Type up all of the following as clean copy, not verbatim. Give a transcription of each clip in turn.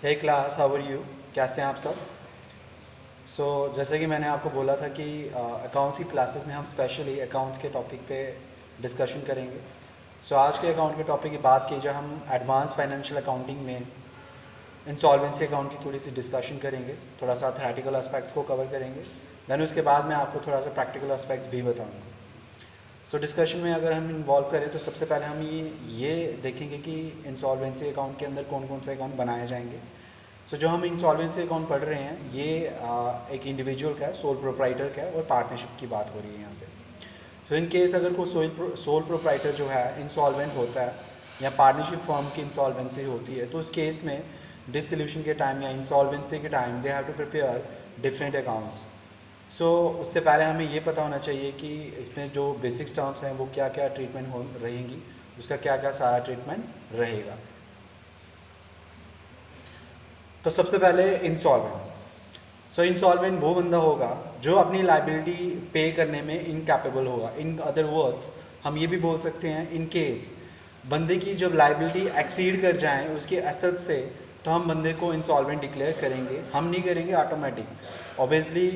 Hey class, how are you? कैसे हैं आप सब? जैसे कि मैंने आपको बोला था कि अकाउंट्स की क्लासेस में हम स्पेशली अकाउंट्स के टॉपिक पे डिस्कशन करेंगे। आज के अकाउंट के टॉपिक की बात की जाए, हम एडवांस फाइनेंशियल अकाउंटिंग में इंसॉल्वेंसी अकाउंट की थोड़ी सी डिस्कशन करेंगे, थोड़ा सा थ्योरेटिकल एस्पेक्ट्स को कवर करेंगे। देन उसके बाद मैं आपको थोड़ा सा प्रैक्टिकल एस्पेक्ट्स भी बताऊँगा। डिस्कशन में अगर हम इन्वॉल्व करें तो सबसे पहले हम ये देखेंगे कि इंसॉल्वेंसी अकाउंट के अंदर कौन कौन से अकाउंट बनाए जाएंगे। जो हम इंसॉल्वेंसी अकाउंट पढ़ रहे हैं ये एक इंडिविजुअल का है, सोल प्रोप्राइटर का है और पार्टनरशिप की बात हो रही है यहाँ पे। इन केस अगर कोई सोल प्रोप्राइटर जो है इंसॉल्वेंट होता है या पार्टनरशिप फर्म की इंसॉल्वेंसी होती है, तो उस केस में डिसोल्यूशन के टाइम या इंसॉल्वेंसी के time they have to prepare different accounts. उससे पहले हमें ये पता होना चाहिए कि इसमें जो बेसिक्स टर्म्स हैं वो क्या क्या ट्रीटमेंट हो रहेंगी, उसका क्या क्या सारा ट्रीटमेंट रहेगा। तो सबसे पहले इंसॉल्वेंट। इंसॉल्वेंट वो बंदा होगा जो अपनी लाइबिलिटी पे करने में इनकैपेबल होगा। इन अदर वर्ड्स हम ये भी बोल सकते हैं, इन केस बंदे की जब लाइबिलिटी एक्सीड कर जाए उसके एसेट से, तो हम बंदे को इंसॉल्वेंट डिक्लेयर करेंगे। हम नहीं करेंगे ऑटोमेटिक। ऑब्वियसली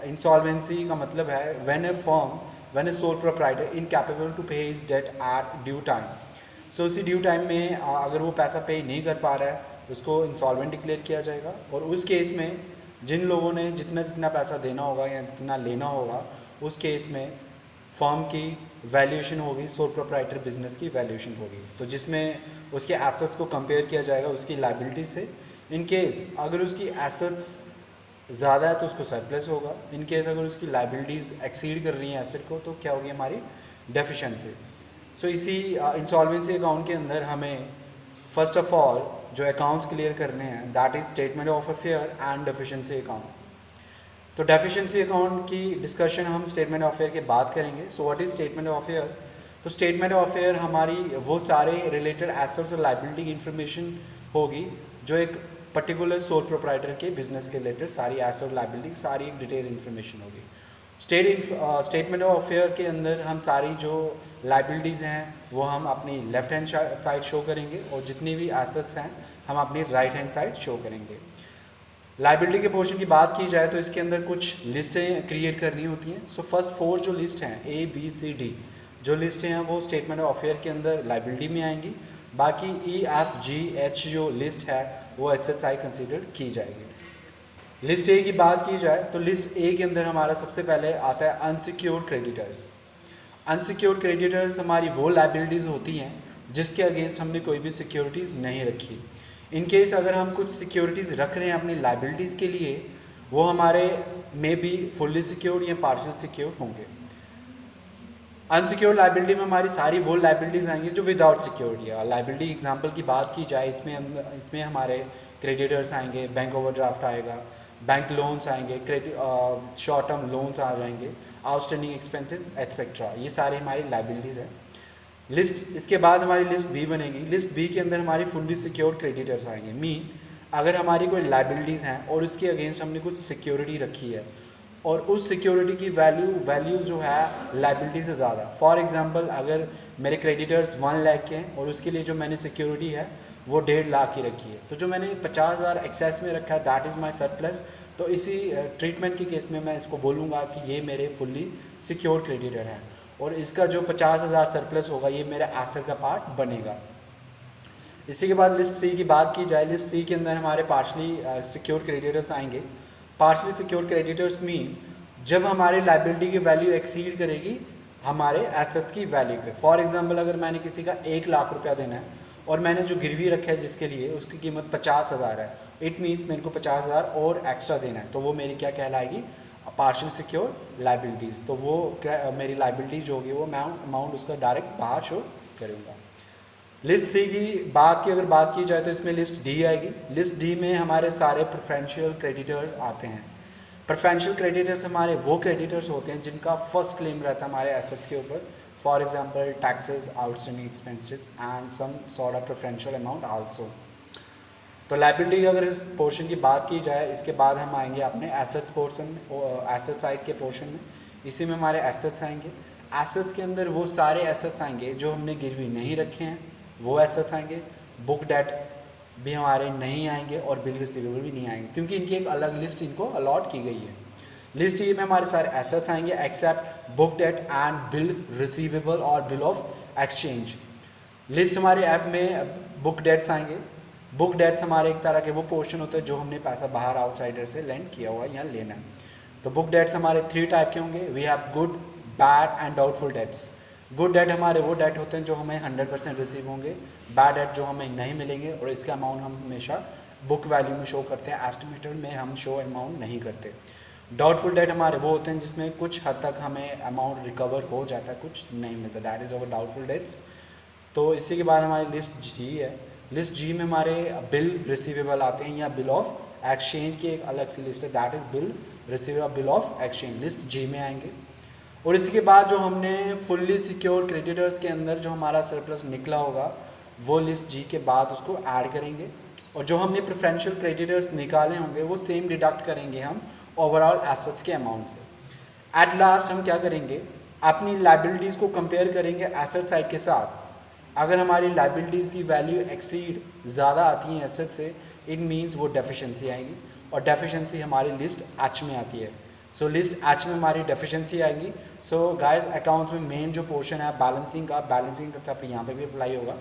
इंसॉल्वेंसी का मतलब है when a sole proprietor incapable to pay his debt at due time. उसी ड्यू टाइम में अगर वो पैसा पे नहीं कर पा रहा है, उसको इंसॉल्वेंट डिक्लेयर किया जाएगा। और उस केस में जिन लोगों ने जितना जितना पैसा देना होगा या जितना लेना होगा, उस केस में फर्म की वैल्यूएशन होगी, सोल प्रोप्राइटर बिजनेस की वैल्यूएशन होगी, तो जिसमें उसके एसेट्स को कंपेयर किया जाएगा उसकी लाइबिलिटी से। इन केस अगर उसकी एसेट्स ज़्यादा है तो उसको सरप्लस होगा। इन केस अगर उसकी लाइबिलिटीज़ एक्सीड कर रही हैं एसेट को, तो क्या होगी हमारी डेफिशिएंसी। इसी इंसॉल्वेंसी अकाउंट के अंदर हमें फर्स्ट ऑफ ऑल जो अकाउंट्स क्लियर करने हैं, that is statement of affair and deficiency account. तो डेफिशिएंसी अकाउंट की डिस्कशन हम स्टेटमेंट ऑफ अफेयर के बाद करेंगे। What is statement of affair? तो स्टेटमेंट ऑफ अफेयर हमारी वो सारे रिलेटेड एसेट्स और लाइबिलिटी की इंफॉर्मेशन होगी जो एक पर्टिकुलर सोल प्रोप्राइटर के बिजनेस के रिलेटेड सारी एसेट और लाइबिलिटी की सारी एक डिटेल इन्फॉर्मेशन होगी। स्टेटमेंट ऑफ अफेयर के अंदर हम सारी जो लाइबिलिटीज़ हैं वो हम अपनी लेफ्ट हैंड साइड शो करेंगे और जितनी भी एसेट्स हैं हम अपनी राइट हैंड साइड शो करेंगे। लाइबिलिटी के पोर्शन की बात की जाए तो इसके अंदर कुछ लिस्टें क्रिएट करनी होती हैं। फर्स्ट 4 जो लिस्ट हैं ABCD जो लिस्टें हैं वो स्टेटमेंट ऑफ अफेयर के अंदर लाइबिलिटी में आएंगी। बाकी EFGH जो लिस्ट है वो एसेट साइड कंसिडर की जाएगी। लिस्ट ए की बात की जाए तो लिस्ट ए के अंदर हमारा सबसे पहले आता है अनसिक्योर्ड क्रेडिटर्स। अनसिक्योर्ड क्रेडिटर्स हमारी वो लाइबिलिटीज़ होती हैं जिसके अगेंस्ट हमने कोई भी सिक्योरिटीज़ नहीं रखी। इन केस अगर हम कुछ सिक्योरिटीज़ रख रहे हैं अपनी लाइबिलिटीज़ के लिए, वो हमारे में बी फुल्ली सिक्योर्ड या पार्शियल सिक्योर्ड होंगे। अनसिक्योर्ड लाइबिलिटी में हमारी सारी वो लाइबिलिटीज़ आएंगी जो विदाउट सिक्योरिटी है। लाइबिलिटी एग्जांपल की बात की जाए, इसमें हमारे क्रेडिटर्स आएंगे, बैंक ओवरड्राफ्ट आएगा, बैंक लोन्स आएंगे, शॉर्ट टर्म लोन्स आ जाएंगे, आउटस्टैंडिंग एक्सपेंसेस एट्सेट्रा, ये सारी हमारी लाइबिलिटीज़ हैं। लिस्ट इसके बाद हमारी लिस्ट बी बनेगी। लिस्ट बी के अंदर हमारी फुल्ली सिक्योर्ड क्रेडिटर्स आएंगे। मीन अगर हमारी कोई लाइबिलिटीज़ हैं और उसके अगेंस्ट हमने कुछ सिक्योरिटी रखी है और उस सिक्योरिटी की वैल्यू जो है लाइबिलिटी से ज़्यादा। फॉर एग्जांपल अगर मेरे क्रेडिटर्स 1 लाख के हैं और उसके लिए जो मैंने सिक्योरिटी है वो 1.5 लाख की रखी है, तो जो मैंने 50,000 एक्सेस में रखा है दैट इज़ माय सरप्लस। तो इसी ट्रीटमेंट के केस में मैं इसको बोलूँगा कि ये मेरे फुल्ली सिक्योर्ड क्रेडिटर हैं और इसका जो 50,000 सरप्लस होगा ये मेरा एसेट का पार्ट बनेगा। इसी के बाद लिस्ट सी की बात की जाए, लिस्ट सी के अंदर हमारे पार्शली सिक्योर्ड क्रेडिटर्स आएंगे। पार्शली सिक्योर्ड क्रेडिटर्स मीन जब हमारी लाइबिलिटी की वैल्यू एक्सीड करेगी हमारे एसेट्स की वैल्यू पे। फॉर एग्जांपल अगर मैंने किसी का 1 लाख रुपया देना है और मैंने जो गिरवी रखा है जिसके लिए उसकी कीमत 50,000 है, इट मीन्स मेरे को 50,000 और एक्स्ट्रा देना है, तो वो मेरी क्या कहलाएगी? Partial secured liabilities. तो वो मेरी लाइबिलिटी जो होगी वो अमाउंट उसका डायरेक्ट बाहर शो करूँगा। लिस्ट सी की बात की जाए तो इसमें लिस्ट डी आएगी। लिस्ट डी में हमारे सारे प्रेफरेंशियल क्रेडिटर्स आते हैं। प्रेफरेंशियल क्रेडिटर्स हमारे वो क्रेडिटर्स होते हैं जिनका फर्स्ट क्लेम रहता है हमारे एसेट्स के ऊपर। For example taxes, outstanding expenses and some sort of preferential amount also. तो लाइबिलिटी की अगर इस पोर्शन की बात की जाए, इसके बाद हम आएंगे अपने एसेट्स पोर्शन में, एसेट साइड के पोर्शन में। इसी में हमारे एसेट्स आएंगे। एसेट्स के अंदर वो सारे एसेट्स आएंगे जो हमने गिरवी नहीं रखे हैं, वो एसेट्स आएंगे। बुक डेट भी हमारे नहीं आएंगे और बिल रिसीवेबल भी नहीं आएंगे, क्योंकि इनकी एक अलग लिस्ट इनको अलॉट की गई है। लिस्ट ए में हमारे सारे एसेट्स आएंगे except book debt and bill receivable और बिल ऑफ एक्सचेंज। लिस्ट हमारे ऐप में बुक डेट्स आएंगे। बुक डेट्स हमारे एक तरह के वो पोर्शन होते हैं जो हमने पैसा बाहर आउटसाइडर से लेंड किया हुआ या लेना है। तो बुक डेट्स हमारे 3 टाइप के होंगे। We have good, bad and doubtful debts. Good debt हमारे वो डेट होते हैं जो हमें 100% रिसीव होंगे, बैड डेट जो हमें नहीं मिलेंगे और इसका अमाउंट हम हमेशा बुक वैल्यू में शो करते हैं, एस्टिमेटर में हम शो अमाउंट नहीं करते। डाउटफुल डेट हमारे वो होते हैं जिसमें कुछ हद तक हमें अमाउंट रिकवर हो जाता है, कुछ नहीं मिलता, that is our doubtful debts. तो इसी के बाद हमारी लिस्ट जी है। लिस्ट जी में हमारे बिल रिसीवेबल आते हैं या बिल ऑफ एक्सचेंज की एक अलग सी लिस्ट है, that is bill receivable bill of exchange, list G में आएंगे। और इसके बाद जो हमने फुल्ली सिक्योर क्रेडिटर्स के अंदर जो हमारा सरप्लस निकला होगा वो लिस्ट जी के बाद उसको ऐड करेंगे, और जो हमने प्रेफरेंशियल क्रेडिटर्स निकाले होंगे वो सेम डिडक्ट करेंगे हम ओवरऑल एसेट्स के अमाउंट से। एट लास्ट हम क्या करेंगे, अपनी लाइबिलिटीज़ को कंपेयर करेंगे एसेट साइड के साथ। अगर हमारी लाइबिलिटीज़ की वैल्यू एक्सीड ज़्यादा आती है एसेट से, इट मीन्स वो डेफिशिएंसी आएगी, और डेफिशिएंसी हमारी लिस्ट एच में आती है। सो लिस्ट एच में हमारी डेफिशिएंसी आएगी। सो गाइस अकाउंट में मेन जो पोर्शन है बैलेंसिंग का सब यहाँ पे भी अप्लाई होगा।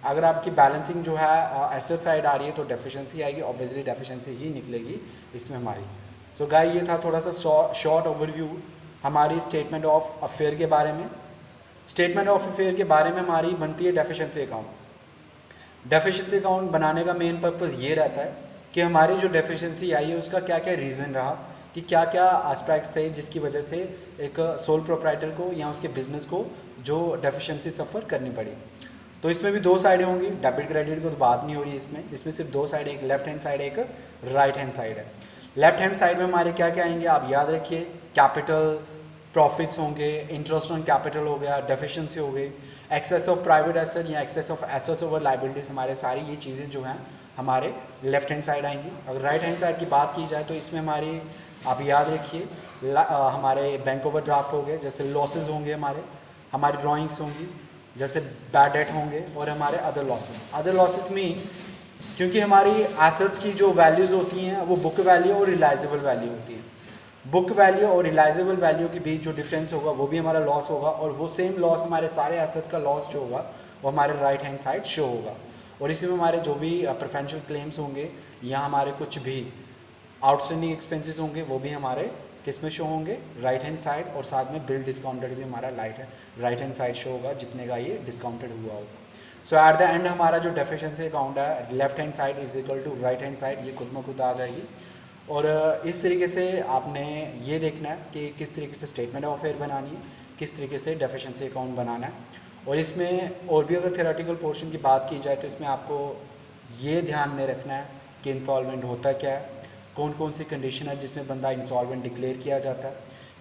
अगर आपकी बैलेंसिंग जो है एसेट साइड आ रही है तो डेफिशिएंसी आएगी, ऑब्वियसली डेफिशिएंसी ही निकलेगी इसमें हमारी। सो गाइस ये था थोड़ा सा शॉर्ट ओवरव्यू हमारी स्टेटमेंट ऑफ अफेयर के बारे में। स्टेटमेंट ऑफ अफेयर के बारे में हमारी बनती है डेफिशिएंसी अकाउंट। डेफिशिएंसी अकाउंट बनाने का मेन पर्पज़ ये रहता है कि हमारी जो डेफिशिएंसी आई है उसका क्या क्या रीज़न रहा, कि क्या क्या एस्पेक्ट्स थे जिसकी वजह से एक सोल प्रोप्राइटर को या उसके बिजनेस को जो डेफिशिएंसी सफ़र करनी पड़ी। तो इसमें भी 2 साइडें होंगी, डेबिट क्रेडिट को तो बात नहीं हो रही है इसमें सिर्फ 2 साइड, एक लेफ्ट हैंड साइड एक राइट हैंड साइड है। लेफ्ट हैंड साइड में हमारे क्या क्या आएंगे आप याद रखिए, कैपिटल, प्रॉफिट्स होंगे, इंटरेस्ट ऑन कैपिटल हो गया, डेफिशिएंसी हो गई, एक्सेस ऑफ प्राइवेट एसेट या excess of assets over liabilities, हमारे सारी ये चीज़ें जो हैं हमारे लेफ्ट हैंड साइड आएंगी। अगर राइट हैंड साइड की बात की जाए तो इसमें हमारी आप याद रखिए हमारे बैंक ओवर ड्राफ्ट हो गए, जैसे लॉसेज होंगे, हमारी ड्राइंग्स होंगी, जैसे बैड डेट होंगे, और हमारे अदर लॉसेज में क्योंकि हमारी एसेट्स की जो वैल्यूज़ होती हैं वो बुक वैल्यू और रिलाइजेबल वैल्यू होती है। बुक वैल्यू और रिलाइजेबल वैल्यू के बीच जो डिफरेंस होगा वो भी हमारा लॉस होगा, और वो सेम लॉस हमारे सारे एसेट्स का लॉस जो होगा वो हमारे राइट हैंड साइड शो होगा। और इसी में हमारे जो भी प्रेफरेंशियल क्लेम्स होंगे या हमारे कुछ भी आउटस्टैंडिंग एक्सपेंसेस होंगे वो भी हमारे किस में शो होंगे, राइट हैंड साइड, और साथ में बिल डिस्काउंटेड भी हमारा राइट हैंड साइड शो होगा जितने का ये डिस्काउंटेड हुआ होगा। सो एट द एंड हमारा जो डेफिशिएंसी अकाउंट है left hand side is equal to right hand side, ये खुद में खुद आ जाएगी। और इस तरीके से आपने ये देखना है कि किस तरीके से स्टेटमेंट ऑफ अफेयर बनानी है, किस तरीके से डेफिशिएंसी अकाउंट बनाना है। और इसमें और भी अगर थ्योरेटिकल पोर्शन की बात की जाए तो इसमें आपको ये ध्यान में रखना है कि इंसॉल्वेंट होता क्या है, कौन कौन सी कंडीशन है जिसमें बंदा इंसॉल्वेंट डिक्लेयर किया जाता है,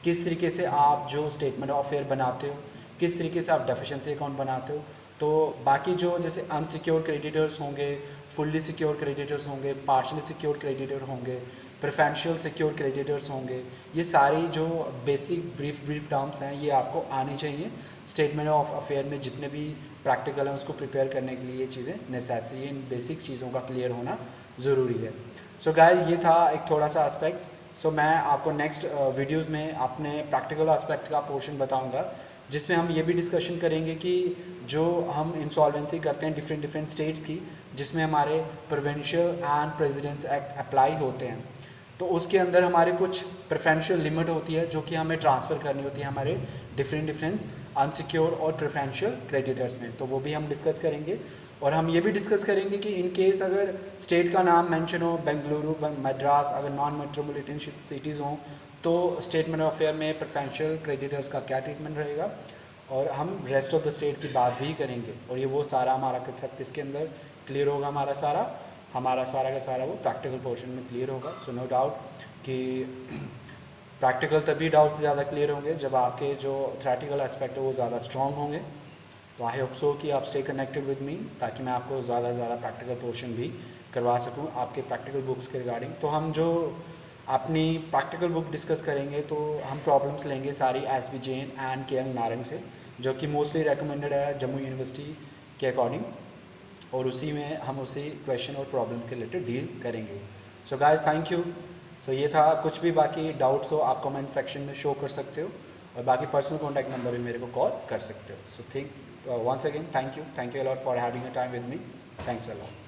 किस तरीके से आप जो स्टेटमेंट ऑफ अफेयर बनाते हो, किस तरीके से आप डेफिशिएंसी अकाउंट बनाते हो। तो बाकी जो जैसे अनसिक्योर्ड क्रेडिटर्स होंगे, फुल्ली सिक्योर क्रेडिटर्स होंगे, पार्शली सिक्योर क्रेडिटर होंगे, प्रेफरेंशियल सिक्योर क्रेडिटर्स होंगे, ये सारी जो बेसिक ब्रीफ टर्म्स हैं ये आपको आनी चाहिए। स्टेटमेंट ऑफ अफेयर में जितने भी प्रैक्टिकल हैं उसको प्रिपेयर करने के लिए ये चीज़ें नेसेसरी हैं, इन बेसिक चीज़ों का क्लियर होना ज़रूरी है। सो गाइस ये था एक थोड़ा सा एस्पेक्ट्स। सो मैं आपको नेक्स्ट वीडियोज़ में अपने प्रैक्टिकल एस्पेक्ट का पोर्शन बताऊँगा जिसमें हम ये भी डिस्कशन करेंगे कि जो हम इंसॉल्वेंसी करते हैं डिफरेंट स्टेट्स की, जिसमें हमारे provincial and presidents act apply होते हैं, तो उसके अंदर हमारे कुछ प्रेफरेंशियल लिमिट होती है जो कि हमें ट्रांसफ़र करनी होती है हमारे डिफरेंट अनसिक्योर और प्रेफरेंशियल क्रेडिटर्स में, तो वो भी हम डिस्कस करेंगे। और हम ये भी डिस्कस करेंगे कि इन केस अगर स्टेट का नाम मेंशन हो, बेंगलुरु, मद्रास, अगर नॉन मेट्रोपॉलिटन सिटीज़ हों तो स्टेटमेंट ऑफ अफेयर में प्रेफरेंशियल क्रेडिटर्स का क्या ट्रीटमेंट रहेगा, और हम रेस्ट ऑफ द स्टेट की बात भी करेंगे। और ये वो सारा हमारा कंसेप्ट इसके अंदर क्लियर होगा, हमारा सारा का सारा वो प्रैक्टिकल पोर्शन में क्लियर होगा। सो नो डाउट कि प्रैक्टिकल तभी डाउट से ज़्यादा क्लियर होंगे जब आपके जो थ्योरेटिकल एस्पेक्ट है वो ज़्यादा स्ट्रॉन्ग होंगे। तो आई होप सो कि आप स्टे कनेक्टेड विद मी ताकि मैं आपको ज़्यादा से ज़्यादा प्रैक्टिकल पोर्शन भी करवा सकूँ आपके प्रैक्टिकल बुक्स के रिगार्डिंग। तो हम जो अपनी प्रैक्टिकल बुक डिस्कस करेंगे तो हम प्रॉब्लम्स लेंगे सारी S.B.. Jain and KL. Narang से, जो कि मोस्टली रेकमेंडेड है जम्मू यूनिवर्सिटी के अकॉर्डिंग। और उसी में हम उसी क्वेश्चन और प्रॉब्लम के रिलेटेड डील करेंगे। So guys thank you. सो ये था, कुछ भी बाकी डाउट्स हो आप कमेंट सेक्शन में शो कर सकते हो, और बाकी पर्सनल कॉन्टैक्ट नंबर भी मेरे को कॉल कर सकते हो। So once again thank you a lot for having a time with me. Thanks a lot.